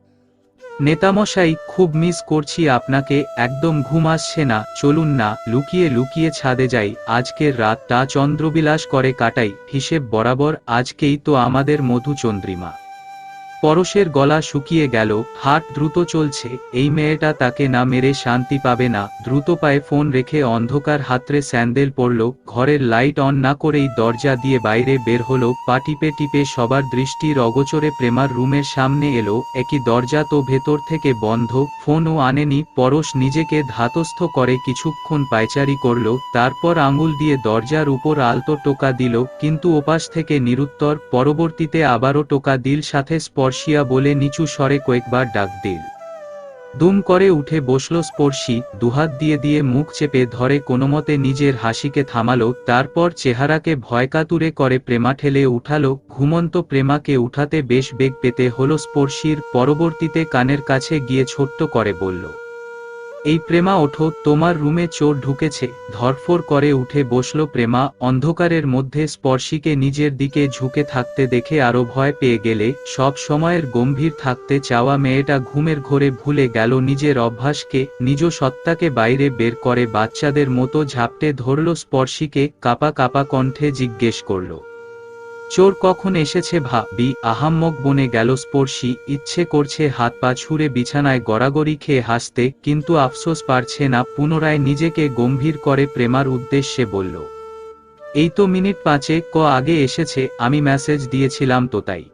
নেতামশাই, খুব মিস করছি আপনাকে, একদম ঘুম আসছে না, চলুন না লুকিয়ে লুকিয়ে ছাদে যাই, আজকের রাতটা চন্দ্রবিলাস করে কাটাই, হিসেব বরাবর আজকেই তো আমাদের মধুচন্দ্রিমা। পরশের গলা শুকিয়ে গেল, হাট দ্রুত চলছে, এই মেয়েটা তাকে না মেরে শান্তি পাবে না। দ্রুত পায়ে ফোন রেখে অন্ধকার হাতড়ে স্যান্ডেল পরল, ঘরের লাইট অন না করেই দরজা দিয়ে বাইরে বের হলো, পা টিপে টিপে সবার দৃষ্টির অগোচরে প্রেমার রুমের সামনে এলো, একই দরজা তো ভেতর থেকে বন্ধ, ফোনও আনেনি। পরশ নিজেকে ধাতস্থ করে কিছুক্ষণ পায়চারি করল, তারপর আঙুল দিয়ে দরজার উপর আলতো টোকা দিল, কিন্তু ওপাশ থেকে নিরুত্তর। পরবর্তীতে আবারও টোকা দিল, সাথে স্পর্শিয়া বলে নিচু স্বরে কয়েকবার ডাক দিল। দুম করে উঠে বসল স্পর্শী, দুহাত দিয়ে দিয়ে মুখ চেপে ধরে কোনোমতে নিজের হাসিকে থামালো, তারপর চেহারাকে ভয়কাতুরে করে প্রেমা ঠেলে উঠালো। ঘুমন্ত প্রেমাকে উঠাতে বেশ বেগ পেতে হলো স্পর্শীর, পরবর্তীতে কানের কাছে গিয়ে ছোট্ট করে বলল, এই প্রেমা ওঠো, তোমার রুমে চোর ঢুকেছে। ধরফর করে উঠে বসল প্রেমা, অন্ধকারের মধ্যে স্পর্শীকে নিজের দিকে ঝুঁকে থাকতে দেখে আরো ভয় পেয়ে গেলে। সব সময়ের গম্ভীর থাকতে চাওয়া মেয়েটা ঘুমের ঘোরে ভুলে গেল নিজের অভ্যাসকে, নিজ সত্তাকে বাইরে বের করে বাচ্চাদের মতো ঝাপটে ধরল স্পর্শীকে, কাপা কাপা কণ্ঠে জিজ্ঞেস করল, চোর কখন এসেছে ভাবি? আহাম্মক বনে গেল স্পর্শী, ইচ্ছে করছে হাত পা ছুঁড়ে বিছানায় গড়াগড়ি খেয়ে হাসতে, কিন্তু আফসোস পারছে না। পুনরায় নিজেকে গম্ভীর করে প্রেমার উদ্দেশ্যে বলল, এই তো মিনিট পাঁচেক আগে এসেছে, আমি মেসেজ দিয়েছিলাম তো তাই।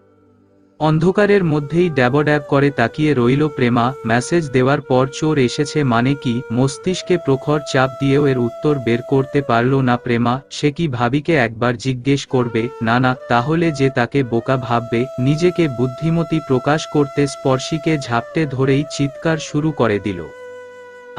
অন্ধকারের মধ্যেই ড্যাবড্যাব করে তাকিয়ে রইল প্রেমা, মেসেজ দেওয়ার পর চোর এসেছে মানে কি? মস্তিষ্কে প্রখর চাপ দিয়েও এর উত্তর বের করতে পারল না প্রেমা। সে কি ভাবিকে একবার জিজ্ঞেস করবে? না না, তাহলে যে তাকে বোকা ভাববে। নিজেকে বুদ্ধিমতী প্রকাশ করতে স্পর্শীকে ঝাপটে ধরেই চিৎকার শুরু করে দিল,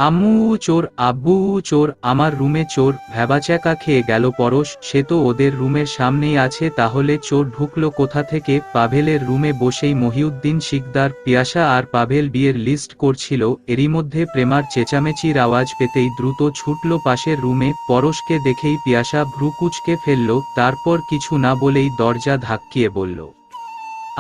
আম্মু চোর, আব্বু চোর, আমার রুমে চোর। ভ্যাবাচ্যাকা খেয়ে গেল পরশ, সে তো ওদের রুমের সামনেই আছে, তাহলে চোর ঢুকলো কোথা থেকে? পাভেলের রুমে বসেই মহিউদ্দিন শিকদার, পিয়াসা আর পাভেল বিয়ের লিস্ট করছিল, এরই মধ্যে প্রেমার চেঁচামেচির আওয়াজ পেতেই দ্রুত ছুটল পাশের রুমে। পরশকে দেখেই পিয়াসা ভ্রু কুঁচকে ফেলল, তারপর কিছু না বলেই দরজা ধাক্কিয়ে বলল,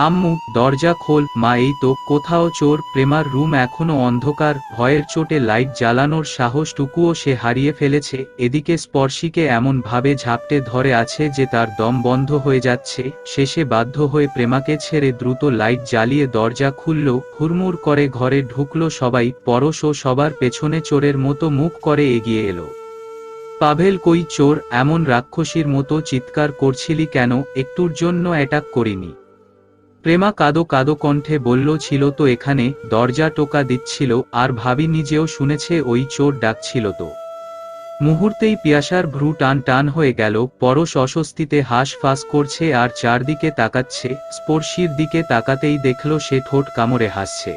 আম্মু দরজা খোল। মা, এই তো কোথাও চোর। প্রেমার রুম এখনো অন্ধকার, ভয়ের চোটে লাইট জ্বালানোর সাহসটুকুও সে হারিয়ে ফেলেছে। এদিকে স্পর্শীকে এমন ভাবে ঝাপটে ধরে আছে যে তার দম বন্ধ হয়ে যাচ্ছে। শেষে বাধ্য হয়ে প্রেমাকে ছেড়ে দ্রুত লাইট জ্বালিয়ে দরজা খুলল, হুড়মুড় করে ঘরে ঢুকলো সবাই। পরশ ও সবার পেছনে চোরের মতো মুখ করে এগিয়ে এলো। পাভেল, কই চোর? এমন রাক্ষসীর মতো চিৎকার করছিলি কেন? একটুর জন্য অ্যাটাক করিনি। প্রেমা কাদো কাদো কণ্ঠে বলল, ছিল তো এখানে, দরজা টোকা দিচ্ছিল, আর ভাবি নিজেও শুনেছে ওই চোর ডাকছিল তো। মুহূর্তেই পিয়াসার ভ্রু টান টান হয়ে গেল। পরশ অস্বস্তিতে হাঁসফাঁস করছে আর চারদিকে তাকাচ্ছে। স্পর্শীর দিকে তাকাতেই দেখল সে ঠোঁট কামড়ে হাসছে।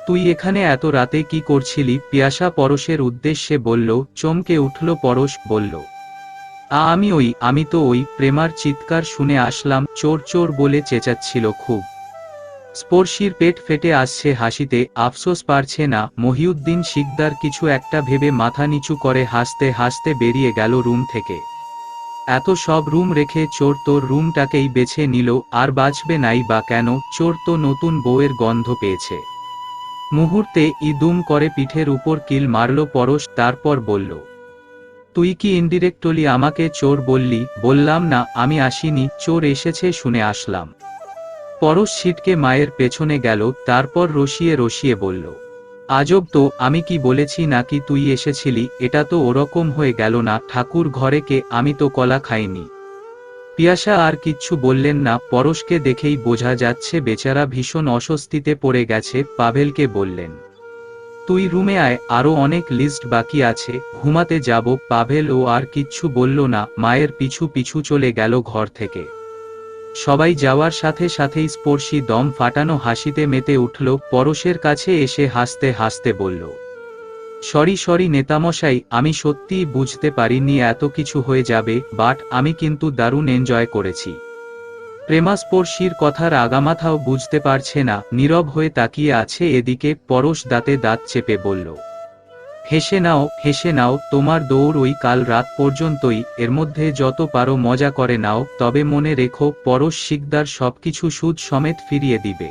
তুই এখানে এত রাতে কি করছিলি? পিয়াসা পরশের উদ্দেশ্যে বলল। চমকে উঠল পরশ, বলল, আমি তো ওই প্রেমার চিৎকার শুনে আসলাম, চোর চোর বলে চেঁচাচ্ছিল খুব। স্পর্শীর পেট ফেটে আসছে হাসিতে, আফসোস পারছে না। মহিউদ্দিন শিকদার কিছু একটা ভেবে মাথা নিচু করে হাসতে হাসতে বেরিয়ে গেল রুম থেকে। এত সব রুম রেখে চোর তোর রুমটাকেই বেছে নিল, আর বাঁচবে নাই বা কেন? চোর তো নতুন বউয়ের গন্ধ পেয়েছে। মুহূর্তে ইদুম করে পিঠের উপর কিল মারল পরশ, তারপর বলল, তুই কি ইনডিরেক্টলি আমাকে চোর বললি? বললাম না আমি আসিনি, চোর এসেছে শুনে আসলাম। পরশ ছিটকে মায়ের পেছনে গেল, তারপর রসিয়ে রসিয়ে বলল, আজব তো, আমি কি বলেছি নাকি তুই এসেছিলি? এটা তো ওরকম হয়ে গেল না। ঠাকুর ঘরে কে? আমি তো কলা খাইনি। পিয়াসা আর কিচ্ছু বললেন না। পরশকে দেখেই বোঝা যাচ্ছে বেচারা ভীষণ অস্বস্তিতে পড়ে গেছে। পাভেলকে বললেন, তুই রুমে আয়, আরো অনেক লিস্ট বাকি আছে, ঘুমাতে যাব। পাভেল ও আর কিচ্ছু বলল না, মায়ের পিছু পিছু চলে গেল ঘর থেকে। সবাই যাওয়ার সাথে সাথেই স্পর্শী দম ফাটানো হাসিতে মেতে উঠল, পরশের কাছে এসে হাসতে হাসতে বলল, সরি নেতামশাই, আমি সত্যিই বুঝতে পারিনি এত কিছু হয়ে যাবে, বাট আমি কিন্তু দারুণ এনজয় করেছি। প্রেমা স্পর্শীর কথার আগামাথাও বুঝতে পারছে না, নীরব হয়ে তাকিয়ে আছে এদিকে। পরশ দাঁতে দাঁত চেপে বলল, হেসে নাও, তোমার দৌড় ওই কাল রাত পর্যন্তই, এর মধ্যে যত পারো মজা করে নাও, তবে মনে রেখো পরশ শিকদার সবকিছু সুদ সমেত ফিরিয়ে দিবে।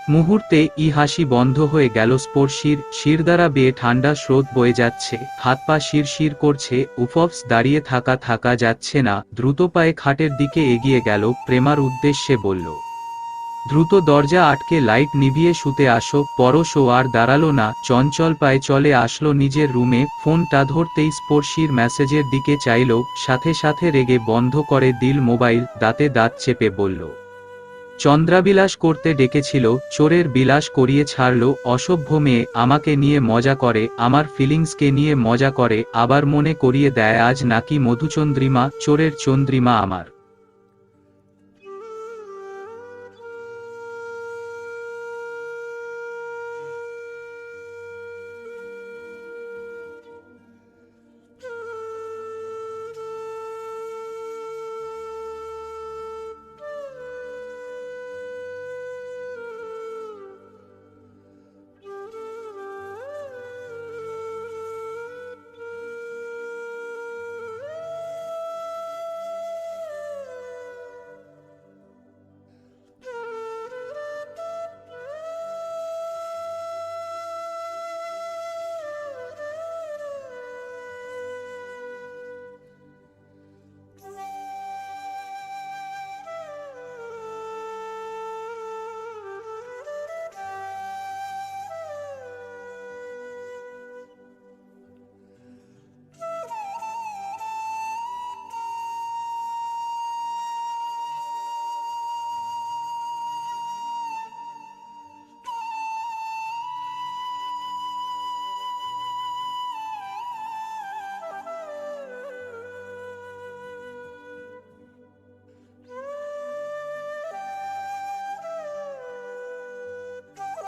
মুহূর্তে হাসি বন্ধ হয়ে গেল। স্পর্শীর শিরদাঁড়া বেয়ে ঠান্ডা স্রোত বয়ে যাচ্ছে, হাত পা শিরশির করছে। উফস, দাঁড়িয়ে থাকা যাচ্ছে না। দ্রুত পায়ে খাটের দিকে এগিয়ে গেল, প্রেমার উদ্দেশ্যে বলল, দ্রুত দরজা আটকে লাইট নিভিয়ে শুতে আসো। পরশ ও আর দাঁড়ালো না, চঞ্চল পায়ে চলে আসলো নিজের রুমে। ফোনটা ধরতেই স্পর্শীর মেসেজের দিকে চাইল, সাথে সাথে রেগে বন্ধ করে দিল মোবাইল। দাঁতে দাঁত চেপে বলল, চন্দ্রাবিলাস করতে ডেকেছিল, চোরের বিলাস করিয়ে ছাড়লো। অসভ্য মেয়ে, আমাকে নিয়ে মজা করে, আমার ফিলিংসকে নিয়ে মজা করে, আবার মনে করিয়ে দেয় আজ নাকি মধুচন্দ্রিমা, চোরের চন্দ্রিমা আমার।